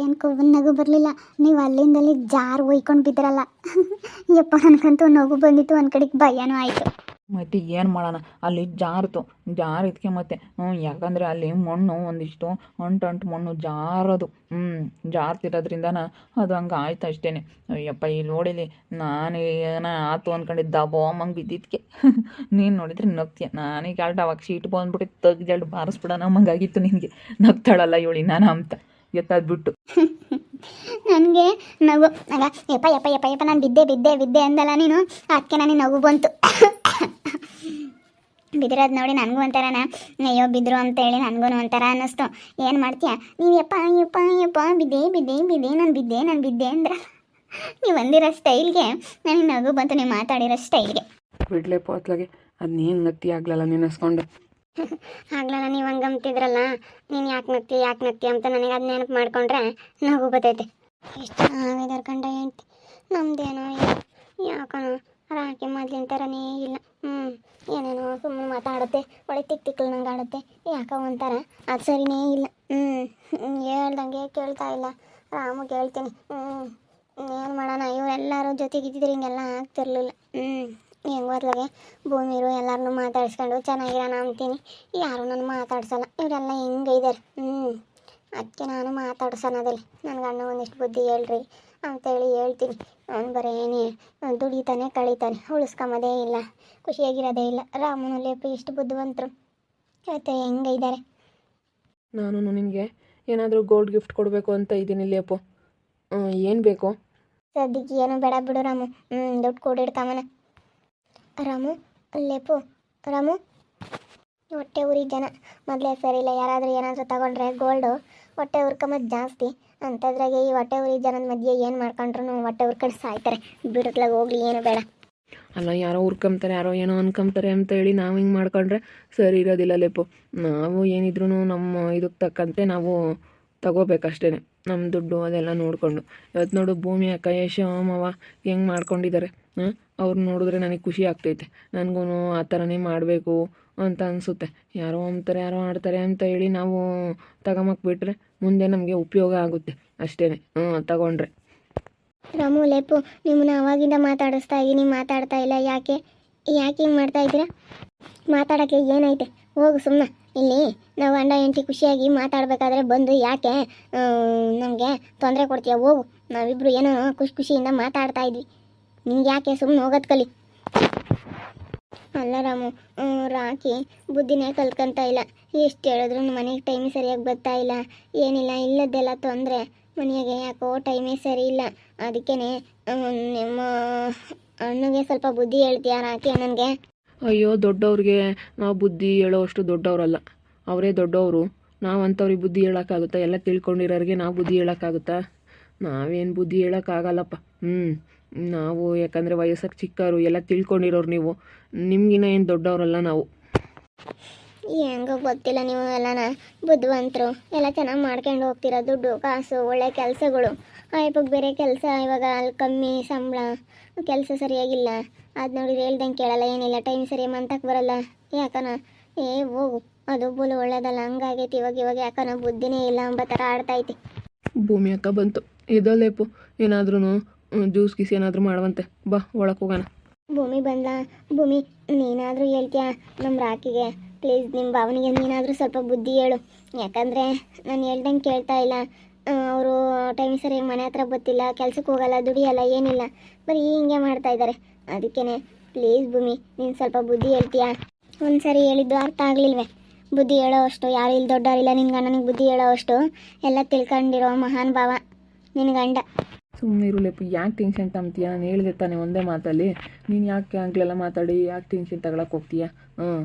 ಏನು ಕೊಬ್ಬನ್ ನಗು ಬರಲಿಲ್ಲ. ನೀವು ಅಲ್ಲಿಂದಲ್ಲಿ ಜಾರು ಒಯ್ಕೊಂಡು ಬಿದ್ರಲ್ಲ. ಯಪ್ಪ ನನಗಂತೂ ನಗು ಬಂದಿತ್ತು, ಒಂದು ಕಡೆಗೆ ಭಯನೂ ಆಯಿತು. ಮತ್ತು ಏನು ಮಾಡೋಣ, ಅಲ್ಲಿ ಜಾರಿದ್ಕೆ ಮತ್ತೆ ಯಾಕಂದರೆ ಅಲ್ಲಿ ಮಣ್ಣು ಒಂದಿಷ್ಟು ಅಂಟು ಮಣ್ಣು ಜಾರೋದು ಜಾರ್ತಿರೋದ್ರಿಂದನ ಅದು ಹಂಗೆ ಆಯ್ತು ಅಷ್ಟೇ. ಅಯ್ಯಪ್ಪ ಇಲ್ಲಿ ನೋಡಿಲಿ ನಾನು ಏನೋ ಆತು ಅಂದ್ಕೊಂಡಿದ್ದ ದಬೋಮಂಗೆ ಬಿದ್ದಿದ್ದಕ್ಕೆ ನೀನು ನೋಡಿದ್ರೆ ನಗ್ತೀಯ. ನಾನೀಗ ಅಲ್ಟ ಅವಾಗ ಶೀಟ್ ಬಂದ್ಬಿಟ್ಟು ತೆಗ್ದು ಬಾರಿಸ್ಬಿಡೋಣ ನಮ್ಮಂಗಾಗಿತ್ತು. ನಿನಗೆ ನಗ್ತಾಳಲ್ಲ ಇವಳಿ ನಾನು ಅಂತ ಎತ್ತಾದ್ಬಿಟ್ಟು ನನಗೆ ನಗು ಆಗ ಯಪ್ಪ ಯಪ್ಪ ಯಪ್ಪ ಯಪ್ಪ ನಾನು ಬಿದ್ದೆ ಅಂದಲ್ಲ ನೀನು, ಅದಕ್ಕೆ ನನಗೆ ನಗು ಬಂತು. ಬಿದ್ದಿರೋದು ನೋಡಿ ನನಗೂ ಒಂಥರನ ಅಯ್ಯೋ ಬಿದ್ರು ಅಂತೇಳಿ ನನಗೂ ಒಂಥರ ಅನ್ನಿಸ್ತು. ಏನು ಮಾಡ್ತೀಯ ನೀವು? ಯಪ್ಪ ಯಪ್ಪ ಯಪ್ಪ ಬಿದ್ದೆ ನಾನು ಬಿದ್ದೆ ಅಂದ್ರೆ ನೀವು ಅಂದಿರೋ ಸ್ಟೈಲ್ಗೆ ನನಗೆ ನಗು ಬಂತು, ನೀವು ಮಾತಾಡಿರೋ ಸ್ಟೈಲ್ಗೆ. ಬಿಡ್ಲೆ ಪೋತ್ಲಾಗೆ ಅದು ನೀನು ನಗ್ತಿ ಆಗ್ಲಲ್ಲ ನೆನೆಸ್ಕೊಂಡು ಆಗ್ಲಲ್ಲ ನೀವು ಹಂಗಂತಿದ್ರಲ್ಲ, ನೀನು ಯಾಕೆ ನಗ್ತಿ ಅಂತ ನನಗೆ ಅದು ನೆನಪು ಮಾಡ್ಕೊಂಡ್ರೆ ನಗು ಬರ್ತೈತೆ. ಎಷ್ಟು ಚೆನ್ನಾಗಿದ್ದಾರೆ ಕಂಡ ಹೆಂಡ್ತಿ ನಮ್ದೇನೋ ಯಾಕನೋ ರಾಕಿ ಮೊದ್ಲಿನ ಥರನೇ ಇಲ್ಲ. ಏನೇನೋ ಸುಮ್ಮನೆ ಮಾತಾಡುತ್ತೆ, ಒಳ್ಳೆ ತಿಕ್ಲು ನಂಗೆ ಆಡುತ್ತೆ, ಯಾಕ ಒಂಥರ ಅದು ಸರಿನೇ ಇಲ್ಲ. ಹೇಳ್ದಂಗೆ ಕೇಳ್ತಾ ಇಲ್ಲ. ರಾಮಗೆ ಹೇಳ್ತೀನಿ ಏನು ಮಾಡೋಣ, ಇವರೆಲ್ಲರೂ ಜೊತೆಗಿದ್ದಿದ್ರೆ ಹಿಂಗೆಲ್ಲ ಆಗ್ತಿರ್ಲಿಲ್ಲ. ಹೆಂಗೆ ಬರ್ಲಾಗೆ ಭೂಮಿರು ಎಲ್ಲರನ್ನೂ ಮಾತಾಡ್ಸ್ಕೊಂಡು ಚೆನ್ನಾಗಿರೋಣ ಅಂತೀನಿ, ಯಾರು ನಾನು ಮಾತಾಡ್ಸಲ್ಲ. ಇವರೆಲ್ಲ ಹೆಂಗೆ ಇದ್ದಾರೆ. ಅದಕ್ಕೆ ನಾನು ಮಾತಾಡ್ಸೋಣದಲ್ಲಿ ನನ್ನ ಗಂಡ ಒಂದಿಷ್ಟು ಬುದ್ಧಿ ಹೇಳ್ರಿ ಅಂತೇಳಿ ಹೇಳ್ತೀನಿ. ಅವ್ನು ಬರೇನೇ ದುಡಿತಾನೆ ಕಳೀತಾನೆ, ಉಳಿಸ್ಕೊಂಬೋದೇ ಇಲ್ಲ, ಖುಷಿಯಾಗಿರೋದೇ ಇಲ್ಲ. ರಾಮನು ಲೇಪ ಎಷ್ಟು ಬುದ್ಧಿವಂತರು, ಇವತ್ತು ಹೆಂಗೆ ಇದ್ದಾರೆ. ನಾನು ನಿನಗೆ ಏನಾದರೂ ಗೋಲ್ಡ್ ಗಿಫ್ಟ್ ಕೊಡಬೇಕು ಅಂತ ಇದ್ದೀನಿ ಲೇಪು. ಏನು ಬೇಕು? ಸದ್ಯಕ್ಕೆ ಏನು ಬೇಡ ಬಿಡು ರಾಮು. ದುಡ್ಡು ಕೂಡಿಡ್ಕಮನ. ರಾಮು ಲೇಪು ರಾಮು ಹೊಟ್ಟೆ ಉರಿ ಜನ ಮೊದಲೇ ಸರಿ ಇಲ್ಲ. ಯಾರಾದರೂ ಏನಾದರೂ ತಗೊಂಡ್ರೆ ಗೋಲ್ಡು ಹೊಟ್ಟೆ ಉರ್ಕೊಂಬದು ಜಾಸ್ತಿ ಅಂಥದ್ರಾಗೆ ಈ ಹೊಟ್ಟೆ ಉರಿ ಜನದ ಮಧ್ಯೆ ಏನು ಮಾಡ್ಕೊಂಡ್ರು ಹೊಟ್ಟೆ ಉರ್ಕೊಂಡು ಸಾಯ್ತಾರೆ. ಬಿಡತ್ಲಾಗ ಹೋಗ್ಲಿ, ಏನು ಬೇಡ. ಅಲ್ಲ, ಯಾರೋ ಉರ್ಕೊಂತಾರೆ, ಯಾರೋ ಏನೋ ಅನ್ಕೊಂತಾರೆ ಅಂತ ಹೇಳಿ ನಾವು ಹಿಂಗೆ ಮಾಡ್ಕೊಂಡ್ರೆ ಸರಿ ಇರೋದಿಲ್ಲ ಲೇಪು. ನಾವು ಏನಿದ್ರು ನಮ್ಮ ಇದಕ್ಕೆ ತಕ್ಕಂತೆ ನಾವು ತಗೋಬೇಕಷ್ಟೇ. ನಮ್ಮ ದುಡ್ಡು ಅದೆಲ್ಲ ನೋಡಿಕೊಂಡು. ಇವತ್ತು ನೋಡು ಭೂಮಿ ಅಕ್ಕ ಯಶ ಮಾವ ಹೆಂಗೆ ಮಾಡ್ಕೊಂಡಿದ್ದಾರೆ. ಅವ್ರು ನೋಡಿದ್ರೆ ನನಗೆ ಖುಷಿ ಆಗ್ತೈತೆ. ನನಗೂ ಆ ಥರನೇ ಮಾಡಬೇಕು ಅಂತ ಅನಿಸುತ್ತೆ. ಯಾರೋ ಅಂತಾರೆ, ಯಾರೋ ಆಡ್ತಾರೆ ಅಂತ ಹೇಳಿ ನಾವು ತಗೊಂಬಕ್ಬಿಟ್ರೆ ಮುಂದೆ ನಮಗೆ ಉಪಯೋಗ ಆಗುತ್ತೆ ಅಷ್ಟೇ ತಗೊಂಡ್ರೆ. ರಾಮು ಲೇಪು ನಿಮ್ಮನ್ನ ಅವಾಗಿಂದ ಮಾತಾಡಿಸ್ತಾ ಇದ್ದೀನಿ, ಮಾತಾಡ್ತಾ ಇಲ್ಲ. ಯಾಕೆ ಹಿಂಗೆ ಮಾಡ್ತಾ ಇದ್ದೀರಾ? ಮಾತಾಡೋಕ್ಕೆ ಏನೈತೆ? ಹೋಗು ಸುಮ್ಮನೆ. ಇಲ್ಲಿ ನಾವು ಗಂಡ ಹೆಂಡತಿ ಖುಷಿಯಾಗಿ ಮಾತಾಡಬೇಕಾದ್ರೆ ಬಂದು ಯಾಕೆ ನಮಗೆ ತೊಂದರೆ ಕೊಡ್ತೀಯ? ಹೋಗು, ನಾವಿಬ್ಬರು ಏನೋ ಖುಷಿಯಿಂದ ಮಾತಾಡ್ತಾ ಇದ್ವಿ, ನಿಮ್ಗೆ ಯಾಕೆ? ಸುಮ್ಮನೆ ಹೋಗೋದು ಕಲಿ. ಅಲ್ಲ ರಾಮು, ರಾಕಿ ಬುದ್ಧಿನೇ ಕಲ್ಕೊಂತ ಇಲ್ಲ. ಎಷ್ಟು ಹೇಳಿದ್ರು ಮನೆಗೆ ಟೈಮ್ ಸರಿಯಾಗಿ ಬರ್ತಾ ಇಲ್ಲ, ಏನಿಲ್ಲ, ಇಲ್ಲದ್ದೆಲ್ಲ ತೊಂದರೆ. ಮನೆಯಾಗೆ ಯಾಕೋ ಟೈಮೇ ಸರಿ ಇಲ್ಲ. ಅದಕ್ಕೇ ನಿಮ್ಮ ಅಣ್ಣಗೆ ಸ್ವಲ್ಪ ಬುದ್ಧಿ ಹೇಳ್ತೀಯ ರಾಕಿ ನನಗೆ? ಅಯ್ಯೋ, ದೊಡ್ಡವ್ರಿಗೆ ನಾವು ಬುದ್ಧಿ ಹೇಳೋ ಅಷ್ಟು ದೊಡ್ಡವರಲ್ಲ, ಅವರೇ ದೊಡ್ಡವರು. ನಾವು ಅಂಥವ್ರಿಗೆ ಬುದ್ಧಿ ಹೇಳೋಕ್ಕಾಗುತ್ತಾ? ಎಲ್ಲ ತಿಳ್ಕೊಂಡಿರೋರಿಗೆ ನಾವು ಬುದ್ಧಿ ಹೇಳೋಕ್ಕಾಗುತ್ತಾ? ನಾವೇನು ಬುದ್ಧಿ ಹೇಳೋಕ್ಕಾಗಲ್ಲಪ್ಪ. ನಾವು ಯಾಕಂದರೆ ವಯಸ್ಸಾಗಿ ಚಿಕ್ಕವರು, ಎಲ್ಲ ತಿಳ್ಕೊಂಡಿರೋರು. ನೀವು ನಿಮಗಿನ್ನ ಏನು ದೊಡ್ಡವರಲ್ಲ ನಾವು. ಹೆಂಗೋ ಗೊತ್ತಿಲ್ಲ, ನೀವು ಎಲ್ಲನ ಬುದ್ಧಿವಂತರು, ಎಲ್ಲ ಚೆನ್ನಾಗಿ ಮಾಡ್ಕೊಂಡು ಹೋಗ್ತೀರ. ದುಡ್ಡು ಕಾಸು ಒಳ್ಳೆ ಕೆಲಸಗಳು. ಇವಾಗ ಬೇರೆ ಕೆಲಸ ಇವಾಗ ಅಲ್ಲಿ ಕಮ್ಮಿ ಸಂಬಳ, ಕೆಲಸ ಸರಿಯಾಗಿಲ್ಲ. ಅದು ನೋಡಿದ್ರೆ ಹೇಳ್ದಂಗೆ ಕೇಳಲ್ಲ, ಏನಿಲ್ಲ, ಟೈಮ್ ಸರಿಯಾಗಿ ಮಂತಕ್ಕೆ ಬರಲ್ಲ. ಯಾಕನ ಹೋಗು, ಅದು ಬುಲ್ ಒಳ್ಳೇದಲ್ಲ. ಹಂಗಾಗೈತಿ ಇವಾಗ ಯಾಕನ ಬುದ್ಧಿನೇ ಇಲ್ಲ ಎಂಬ ಥರ ಆಡ್ತೈತಿ. ಭೂಮಿ ಅಕ್ಕ ಬಂತು, ಇದೋ ಲೇಪು. ಏನಾದ್ರೂ ಜ್ಯೂಸ್ ಗೀಸ್ ಏನಾದರೂ ಮಾಡುವಂತೆ, ಬಾ ಒಳಕ್ಕೆ ಹೋಗೋಣ. ಭೂಮಿ ಬಂದ. ಭೂಮಿ ನೀನಾದರೂ ಹೇಳ್ತೀಯ ನಮ್ಮ ರಾಕಿಗೆ? ಪ್ಲೀಸ್ ನಿಮ್ಮ ಭಾವನಿಗೆ ನೀನಾದರೂ ಸ್ವಲ್ಪ ಬುದ್ಧಿ ಹೇಳು. ಯಾಕಂದರೆ ನಾನು ಹೇಳ್ದಂಗೆ ಕೇಳ್ತಾ ಇಲ್ಲ. ಅವರು ಟೈಮ್ ಸರಿಯಾಗಿ ಮನೆ ಹತ್ರ ಗೊತ್ತಿಲ್ಲ, ಕೆಲ್ಸಕ್ಕೆ ಹೋಗಲ್ಲ, ದುಡಿಯಲ್ಲ, ಏನಿಲ್ಲ, ಬರೀ ಹಿಂಗೆ ಮಾಡ್ತಾ ಇದ್ದಾರೆ. ಅದಕ್ಕೇ ಪ್ಲೀಸ್ ಭೂಮಿ ನೀನು ಸ್ವಲ್ಪ ಬುದ್ಧಿ ಹೇಳ್ತೀಯಾ? ಒಂದು ಸರಿ ಹೇಳಿದ್ದು ಅರ್ಥ ಆಗಲಿಲ್ವೇ? ಬುದ್ಧಿ ಹೇಳೋ ಅಷ್ಟು ಯಾರು ಇಲ್ಲಿ ದೊಡ್ಡವರಿಲ್ಲ. ನಿನ್ನ ಗಂಡನಿಗೆ ಬುದ್ಧಿ ಹೇಳೋ ಅಷ್ಟು ಎಲ್ಲ ತಿಳ್ಕೊಂಡಿರೋ ಮಹಾನ್ ಭಾವ ನಿನ್ನ ಗಂಡ. ಸುಮ್ಮನೆ ಇರುಲೇಪು, ಯಾಕೆ ಟೆನ್ಷನ್ ತಗೊಂತೀಯ? ನಾನು ಹೇಳಿದೆ ತಾನೆ ಒಂದೇ ಮಾತಲ್ಲಿ. ನೀನು ಯಾಕೆ ಆಗ್ಲೆಲ್ಲ ಮಾತಾಡಿ ಯಾಕೆ ಟೆನ್ಷನ್ ತಗೊಳಕ್ಕೆ ಹೋಗ್ತೀಯ?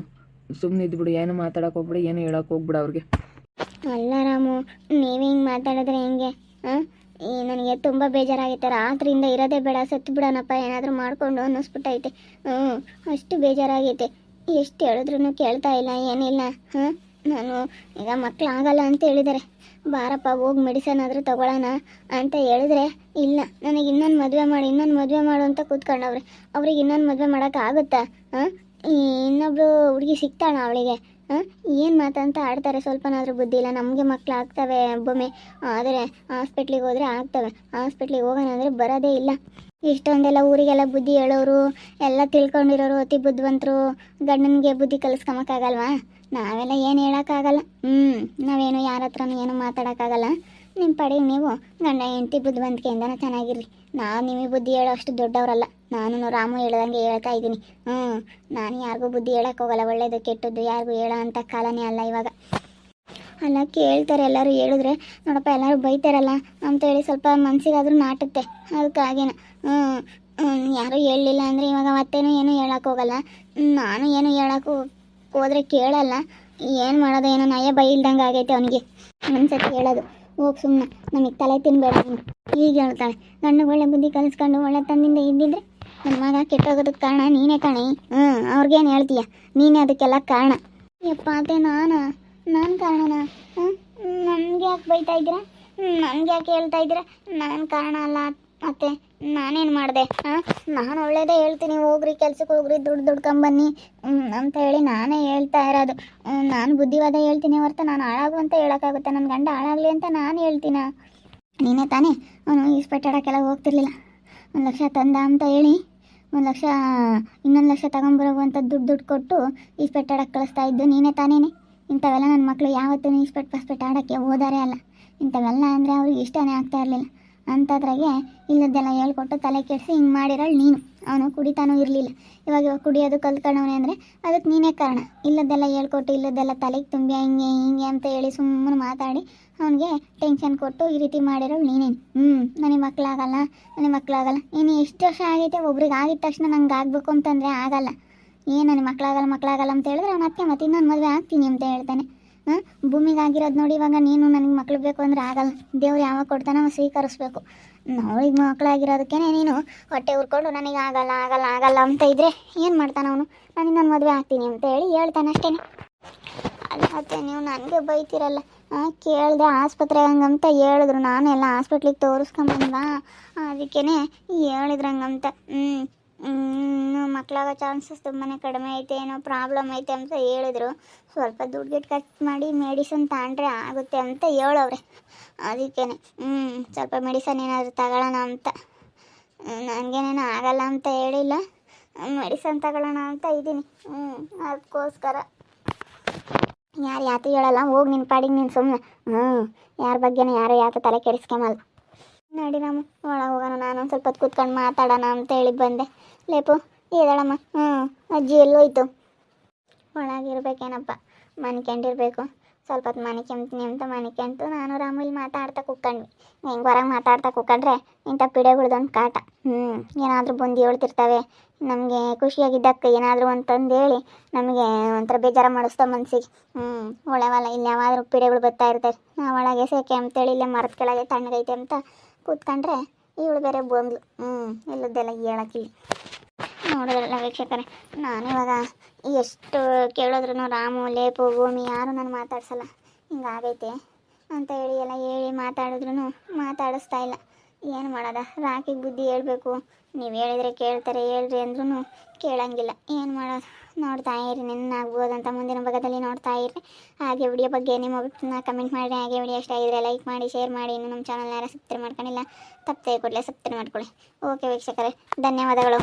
ಸುಮ್ಮನೆ ಇದ್ಬಿಡು, ಏನು ಮಾತಾಡೋಕೆ ಹೋಗ್ಬಿಡು, ಏನು ಹೇಳೋಕೆ ಹೋಗ್ಬಿಡು ಅವ್ರಿಗೆ. ಅಲ್ಲ ರಾಮು, ನೀವೇ ಹಿಂಗೆ ಮಾತಾಡಿದ್ರೆ ಹೆಂಗೆ? ನನಗೆ ತುಂಬ ಬೇಜಾರಾಗೈತೆ. ರಾತ್ರಿಯಿಂದ ಇರೋದೇ ಬೇಡ, ಸತ್ತು ಬಿಡೋಣಪ್ಪ ಏನಾದರೂ ಮಾಡಿಕೊಂಡು ಅನ್ನಿಸ್ಬಿಟ್ಟೈತೆ. ಅಷ್ಟು ಬೇಜಾರಾಗೈತೆ. ಎಷ್ಟು ಹೇಳಿದ್ರು ಕೇಳ್ತಾ ಇಲ್ಲ, ಏನಿಲ್ಲ. ನಾನು ಈಗ ಮಕ್ಕಳಾಗಲ್ಲ ಅಂತ ಹೇಳಿದ್ದಾರೆ. ಬಾರಪ್ಪ ಹೋಗಿ ಮೆಡಿಸನ್ ಆದರೂ ತಗೊಳ್ಳೋಣ ಅಂತ ಹೇಳಿದ್ರೆ ಇಲ್ಲ, ನನಗೆ ಇನ್ನೊಂದು ಮದುವೆ ಮಾಡು ಅಂತ ಕೂತ್ಕೊಂಡವ್ರೆ. ಅವ್ರಿಗೆ ಇನ್ನೊಂದು ಮದುವೆ ಮಾಡೋಕ್ಕಾಗುತ್ತಾ? ಇನ್ನೊಬ್ಳು ಹುಡುಗಿ ಸಿಗ್ತಾಳ ಅವಳಿಗೆ? ಏನು ಮಾತಂತ ಆಡ್ತಾರೆ, ಸ್ವಲ್ಪನಾದರೂ ಬುದ್ಧಿ ಇಲ್ಲ. ನಮಗೆ ಮಕ್ಕಳು ಆಗ್ತವೆ ಒಬ್ಬೊಮ್ಮೆ, ಆದರೆ ಹಾಸ್ಪಿಟ್ಲಿಗೆ ಹೋದರೆ ಆಗ್ತವೆ, ಹಾಸ್ಪಿಟ್ಲಿಗೆ ಹೋಗೋಣ ಅಂದರೆ ಬರೋದೇ ಇಲ್ಲ. ಇಷ್ಟೊಂದೆಲ್ಲ ಊರಿಗೆಲ್ಲ ಬುದ್ಧಿ ಹೇಳೋರು, ಎಲ್ಲ ತಿಳ್ಕೊಂಡಿರೋರು, ಅತಿ ಬುದ್ಧಿವಂತರು ಗಂಡನಿಗೆ ಬುದ್ಧಿ ಕಲಿಸ್ಕೊಂಬಕ್ಕಾಗಲ್ವಾ? ನಾವೆಲ್ಲ ಏನು ಹೇಳೋಕ್ಕಾಗಲ್ಲ. ನಾವೇನು ಯಾರ ಹತ್ರನೂ ಏನು ಮಾತಾಡೋಕ್ಕಾಗಲ್ಲ. ನಿಮ್ಮ ಪಡೆಗೆ ನೀವು ಗಂಡ ಹೆಂಡತಿ ಬುದ್ಧಿವಂತಿಕೆಯಿಂದನೇ ಚೆನ್ನಾಗಿರ್ರಿ. ನಾವು ನಿಮಗೆ ಬುದ್ಧಿ ಹೇಳೋ ಅಷ್ಟು ದೊಡ್ಡವರಲ್ಲ. ನಾನು ರಾಮು ಹೇಳ್ದಂಗೆ ಹೇಳ್ತಾ ಇದ್ದೀನಿ. ನಾನು ಯಾರಿಗೂ ಬುದ್ಧಿ ಹೇಳಕ್ಕೆ ಹೋಗಲ್ಲ. ಒಳ್ಳೇದು ಕೆಟ್ಟದ್ದು ಯಾರಿಗೂ ಹೇಳೋ ಅಂಥ ಕಾಲನೇ ಅಲ್ಲ ಇವಾಗ. ಅಲ್ಲ, ಕೇಳ್ತಾರೆ ಎಲ್ಲರೂ, ಹೇಳಿದ್ರೆ ನೋಡಪ್ಪ ಎಲ್ಲರೂ ಬೈತಾರಲ್ಲ ಅಂತೇಳಿ ಸ್ವಲ್ಪ ಮನಸ್ಸಿಗಾದ್ರೂ ನಾಟುತ್ತೆ. ಅದಕ್ಕಾಗೇನ ಯಾರೂ ಹೇಳಲಿಲ್ಲ ಅಂದರೆ ಇವಾಗ ಮತ್ತೇನು ಏನು ಹೇಳಕ್ಕೆ ಹೋಗಲ್ಲ. ನಾನು ಏನು ಹೇಳಕ್ಕೆ ಹೋದರೆ ಕೇಳಲ್ಲ. ಏನು ಮಾಡೋದು, ಏನೋ ನಯ ಬೈಲ್ದಂಗೆ ಆಗೈತೆ ಅವನಿಗೆ. ಒಂದ್ಸತಿ ಹೇಳೋದು, ಹೋಗಿ ಸುಮ್ಮನೆ ನಮಗೆ ತಲೆ ತಿನ್ಬೇಡ ನೀನು. ಈಗ ಹೇಳ್ತಾಳೆ, ಗಂಡು ಒಳ್ಳೆ ಬುದ್ಧಿ ಕಲಿಸ್ಕೊಂಡು ಒಳ್ಳೆ ತಂದಿಂದ ಇದ್ದಿದ್ರೆ ನನ್ನ ಮಗ ಕೆಟ್ಟೋಗೋದಕ್ಕೆ ಕಾರಣ ನೀನೇ ಕಾಣಿ. ಅವ್ರಿಗೇನು ಹೇಳ್ತೀಯ, ನೀನೇ ಅದಕ್ಕೆಲ್ಲ ಕಾರಣ. ಯಪ್ಪ ಅತ್ತೆ, ನಾನು ಕಾರಣನಾ? ನನಗೆ ಯಾಕೆ ಬೈತಾ ಇದ್ದೀರಾ? ನನಗೆ ಯಾಕೆ ಹೇಳ್ತಾ ಇದ್ದೀರಾ? ನಾನು ಕಾರಣ ಅಲ್ಲ ಅತ್ತೆ. ನಾನೇನು ಮಾಡಿದೆ? ನಾನು ಒಳ್ಳೇದೇ ಹೇಳ್ತೀನಿ, ಹೋಗ್ರಿ ಕೆಲ್ಸಕ್ಕೆ ಹೋಗ್ರಿ, ದುಡ್ಕೊಂಬನ್ನಿ ಅಂತ ಹೇಳಿ ನಾನೇ ಹೇಳ್ತಾ ಇರೋದು. ನಾನು ಬುದ್ಧಿವಾದ ಹೇಳ್ತೀನಿ ಹೊರತು ನಾನು ಹಾಳಾಗು ಅಂತ ಹೇಳೋಕ್ಕಾಗುತ್ತೆ? ನನ್ನ ಗಂಡ ಹಾಳಾಗಲಿ ಅಂತ ನಾನು ಹೇಳ್ತೀನ? ನೀನೇ ತಾನೇ ಅವನು ಈಸ್ಪೆಟ್ಟಾಡೋಕ್ಕೆಲ್ಲ ಹೋಗ್ತಿರ್ಲಿಲ್ಲ. 1 ಲಕ್ಷ ತಂದ ಅಂತ ಹೇಳಿ 1 ಲಕ್ಷ ಇನ್ನೊಂದು ಲಕ್ಷ ತಗೊಂಬರೋವಂಥ ದುಡ್ಡು ಕೊಟ್ಟು ಈಸ್ಪೆಟ್ಟಾಡೋಕ್ಕೆ ಕಳಿಸ್ತಾ ಇದ್ದು ನೀನೇ ತಾನೇನೆ. ಇಂಥವೆಲ್ಲ ನನ್ನ ಮಕ್ಕಳು ಯಾವತ್ತೂ ಈಸ್ಪೆಟ್ ಆಡೋಕ್ಕೆ ಹೋದಾರೇ ಅಲ್ಲ. ಇಂಥವೆಲ್ಲ ಅಂದರೆ ಅವ್ರಿಗೆ ಇಷ್ಟನೇ ಆಗ್ತಾ ಇರಲಿಲ್ಲ. ಅಂಥದ್ರಾಗೆ ಇಲ್ಲದ್ದೆಲ್ಲ ಹೇಳ್ಕೊಟ್ಟು ತಲೆ ಕೆಡಿಸಿ ಹಿಂಗೆ ಮಾಡಿರೋಳು ನೀನು. ಅವನು ಕುಡಿತಾನೂ ಇರಲಿಲ್ಲ, ಇವಾಗ ಕುಡಿಯೋದು ಕಲ್ತ್ಕೊಂಡವನೇ ಅಂದರೆ ಅದಕ್ಕೆ ನೀನೇ ಕಾರಣ. ಇಲ್ಲದ್ದೆಲ್ಲ ಹೇಳ್ಕೊಟ್ಟು ಇಲ್ಲದ್ದೆಲ್ಲ ತಲೆಗೆ ತುಂಬಿ ಹಿಂಗೆ ಹಿಂಗೆ ಅಂತ ಹೇಳಿ ಸುಮ್ಮನೆ ಮಾತಾಡಿ ಅವನಿಗೆ ಟೆನ್ಷನ್ ಕೊಟ್ಟು ಈ ರೀತಿ ಮಾಡಿರೋಳು ನೀನೇನು. ನನಗೆ ಮಕ್ಕಳಾಗಲ್ಲ. ಇನ್ನು ಎಷ್ಟು ವರ್ಷ ಆಗೈತೆ? ಒಬ್ರಿಗೆ ಆಗಿದ ತಕ್ಷಣ ನಂಗೆ ಆಗಬೇಕು ಅಂತಂದರೆ ಆಗಲ್ಲ. ಏನು ನನಗೆ ಮಕ್ಕಳಾಗಲ್ಲ ಅಂತ ಹೇಳಿದ್ರೆ ಅವ್ನು ಅದಕ್ಕೆ ಮತ್ತೆ ನಾನು ಮದುವೆ ಆಗ್ತೀನಿ ಅಂತ ಹೇಳ್ತಾನೆ. ಭೂಮಿಗೆ ಆಗಿರೋದು ನೋಡಿ. ಇವಾಗ ನೀನು ನನಗೆ ಮಕ್ಕಳು ಬೇಕು ಅಂದರೆ ಆಗಲ್ಲ. ದೇವ್ರು ಯಾವಾಗ ಕೊಡ್ತಾನೋ ಅವ ಸ್ವೀಕರಿಸ್ಬೇಕು. ಅವಳಿಗೆ ಮಕ್ಕಳಾಗಿರೋದಕ್ಕೆ ನೀನು ಹೊಟ್ಟೆ ಉರ್ಕೊಂಡು ನನಗೆ ಆಗಲ್ಲ ಅಂತ ಇದ್ದರೆ ಏನು ಮಾಡ್ತಾನೆ ಅವನು? ನಾನು ಮದುವೆ ಆಗ್ತೀನಿ ಅಂತ ಹೇಳಿ ಹೇಳ್ತಾನೆ ಅಷ್ಟೇ. ಅಲ್ಲ ಮತ್ತೆ ನೀವು ನನಗೆ ಬೈತೀರಲ್ಲ. ಕೇಳಿದೆ ಆಸ್ಪತ್ರೆಗೆ ಹಂಗಂತ ಹೇಳಿದ್ರು, ನಾನು ಎಲ್ಲ ಹಾಸ್ಪಿಟ್ಲಿಗೆ ತೋರಿಸ್ಕೊಂಬಂದ್ವಾ, ಅದಕ್ಕೇ ಹೇಳಿದ್ರು ಹಂಗಂತ. ಮಕ್ಕಳಾಗೋ ಚಾನ್ಸಸ್ ತುಂಬಾ ಕಡಿಮೆ ಐತೆ, ಏನೋ ಪ್ರಾಬ್ಲಮ್ ಐತೆ ಅಂತ ಹೇಳಿದರು. ಸ್ವಲ್ಪ ದುಡ್ಡು ಖರ್ಚು ಮಾಡಿ ಮೆಡಿಸನ್ ತಗೊಂಡ್ರೆ ಆಗುತ್ತೆ ಅಂತ ಹೇಳವ್ರೆ. ಅದಕ್ಕೇ ಸ್ವಲ್ಪ ಮೆಡಿಸನ್ ಏನಾದರೂ ತಗೊಳ್ಳೋಣ ಅಂತ. ನನಗೇನೇನು ಆಗಲ್ಲ ಅಂತ ಹೇಳಿಲ್ಲ, ಮೆಡಿಸನ್ ತಗೊಳ್ಳೋಣ ಅಂತ ಇದ್ದೀನಿ. ಅದಕ್ಕೋಸ್ಕರ ಯಾರು ಯಾತು ಹೇಳಲ್ಲ. ಹೋಗಿ ನಿನ್ನ ಪಾಡಿಗೆ ನೀನು ಸುಮ್ಮನೆ. ಯಾರ ಬಗ್ಗೆನೂ ಯಾರು ಯಾಕೆ ತಲೆ ಕೆಡಿಸ್ಕೊಂಬಲ್ಲ. ನಡಿ ರಾಮು, ಒಳಗೆ ಹೋಗೋಣ. ನಾನು ಒಂದು ಸ್ವಲ್ಪ ಹೊತ್ತು ಕೂತ್ಕೊಂಡು ಮಾತಾಡೋಣ ಅಂತ ಹೇಳಿ ಬಂದೆ. ಲೇಪು ಹೇಳಮ್ಮ. ಅಜ್ಜಿ ಎಲ್ಲೋಯ್ತು? ಒಳಗಿರ್ಬೇಕೇನಪ್ಪ, ಮನ್ಕೊಂಡಿರ್ಬೇಕು. ಸ್ವಲ್ಪ ಹೊತ್ತು ಮನಿಕೆಂತೀನಿ ಅಂತ ಮನಿಕೆಂತು ನಾನು ರಾಮು ಇಲ್ಲಿ ಮಾತಾಡ್ತಾ ಕೂತ್ಕೊಂಡ್ವಿ. ಹೆಂಗೆ ಹೊರಗೆ ಮಾತಾಡ್ತಾ ಕೂತ್ಕೊಂಡ್ರೆ ಇಂಥ ಪಿಡೆಗಳ್ದೊಂದು ಕಾಟ. ಏನಾದರೂ ಬಂದು ಹೇಳ್ತಿರ್ತವೆ. ನಮಗೆ ಖುಷಿಯಾಗಿದ್ದಕ್ಕೆ ಏನಾದರೂ ಅಂತಂದು ಹೇಳಿ ನಮಗೆ ಒಂಥರ ಬೇಜಾರು ಮಾಡಿಸ್ತಾ ಮನಸ್ಸಿಗೆ. ಒಳ್ಳೆವಲ್ಲ. ಇಲ್ಲಿ ಯಾವಾದರೂ ಪಿಡೆಗಳು ಬರ್ತಾ ಇರ್ತಾರೆ. ನಾವು ಒಳಗೆ ಸೇಕೆ ಅಂತೇಳಿ ಇಲ್ಲೇ ಮರದ ಕೆಳಗೆ ತಣ್ಣಗೈತೆ ಅಂತ ಕೂತ್ಕೊಂಡ್ರೆ ಇವಳು ಬೇರೆ ಬಂದ್ಲು. ಇಲ್ಲದ್ದೆಲ್ಲ ಹೇಳಕ್ಕಿಲ್ಲ. ನೋಡಿದ್ರಲ್ಲ ವೀಕ್ಷಕರೇ, ನಾನಿವಾಗ ಎಷ್ಟು ಕೇಳಿದ್ರು ರಾಮು, ಲೇಪು, ಭೂಮಿ ಯಾರು ನಾನು ಮಾತಾಡ್ಸಲ್ಲ. ಹಿಂಗಾಗೈತೆ ಅಂತ ಹೇಳಿ ಎಲ್ಲ ಹೇಳಿ ಮಾತಾಡಿದ್ರು ಮಾತಾಡಿಸ್ತಾ ಇಲ್ಲ. ಏನು ಮಾಡೋದ? ರಾಕಿಗೆ ಬುದ್ಧಿ ಹೇಳ್ಬೇಕು. ನೀವು ಹೇಳಿದರೆ ಕೇಳ್ತಾರೆ, ಹೇಳ್ರಿ ಅಂದ್ರೂ ಕೇಳಂಗಿಲ್ಲ. ಏನು ಮಾಡೋದು? ನೋಡ್ತಾ ಇರಿ, ನೆನ್ನಾಗ್ಬೋದಂತ ಮುಂದಿನ ಭಾಗದಲ್ಲಿ ನೋಡ್ತಾ ಇರಿ. ಹಾಗೆ ವಿಡಿಯೋ ಬಗ್ಗೆ ನಿಮ್ಮ ಅಭಿಪ್ರಾಯ ಕಮೆಂಟ್ ಮಾಡಿ. ಹಾಗೆ ವಿಡಿಯೋ ಇಷ್ಟ ಆಗಿದ್ರೆ ಲೈಕ್ ಮಾಡಿ, ಶೇರ್ ಮಾಡಿ. ಇನ್ನು ನಮ್ಮ ಚಾನಲ್ ಯಾರು ಸಬ್ಸ್ಕ್ರೈಬ್ ಮಾಡ್ಕೊಂಡಿಲ್ಲ ತಪ್ಪದೆ ಕೂಡಲೇ ಸಬ್ಸ್ಕ್ರೈಬ್ ಮಾಡ್ಕೊಳ್ಳಿ. ಓಕೆ ವೀಕ್ಷಕರೇ, ಧನ್ಯವಾದಗಳು.